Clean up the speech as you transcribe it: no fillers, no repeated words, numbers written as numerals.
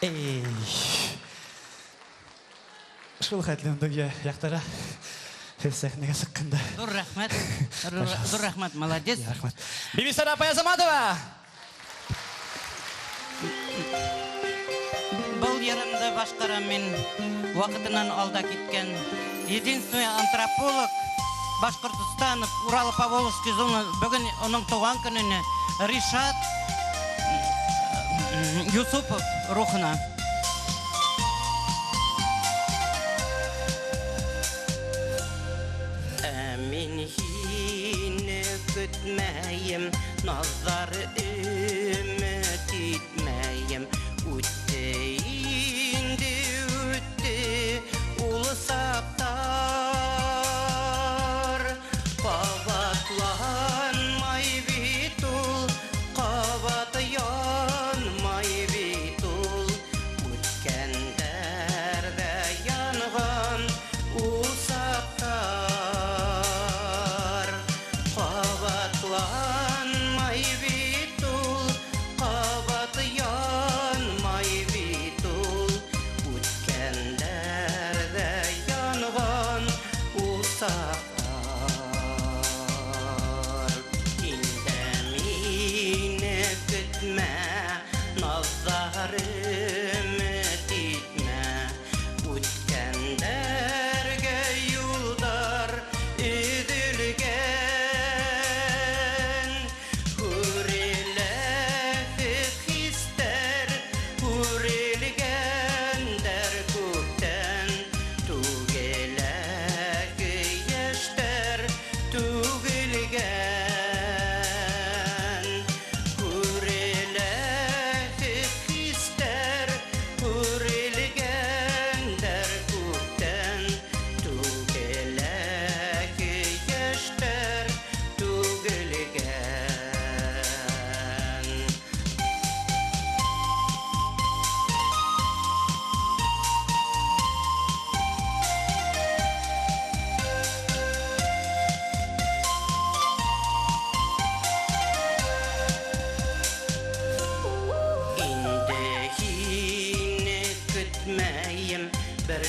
Ey. Шул хәтлендәге яктара сәхнәгә сыкканда. Дур рәхмәт, молодец. Рәхмәт. Бибисара Паязаматова. Был ярымды башкарам мин вакытыннан алда киткән единственный антрополог Башкортостан Урал-Поволжский зона бүген оның туган көненә Ришат Юсупов рухына. Мин һине көтмәем, назары өмет итмәем. Үтте инде үтте улы саптар. Кабатланмай бит ул, кабаты янмай бит ул. Үткәндәрдә янган ул саптар. Кабатланмай бит ул, кабаты янмай бит ул. Үткәндәрдә янган ул саптар. Инде мине көтмә, назары өмет итмә. Үткәндәргә юлдар өҙөлгән. Күреләге хистәр, күрелгәндәр күптән. Түгеләге яшьтәр түгелгән. Күреләге хистәр, күрелгәндәр күптән. Түгеләге яшьтәр түгелгән. Инде һине көтмәем, бер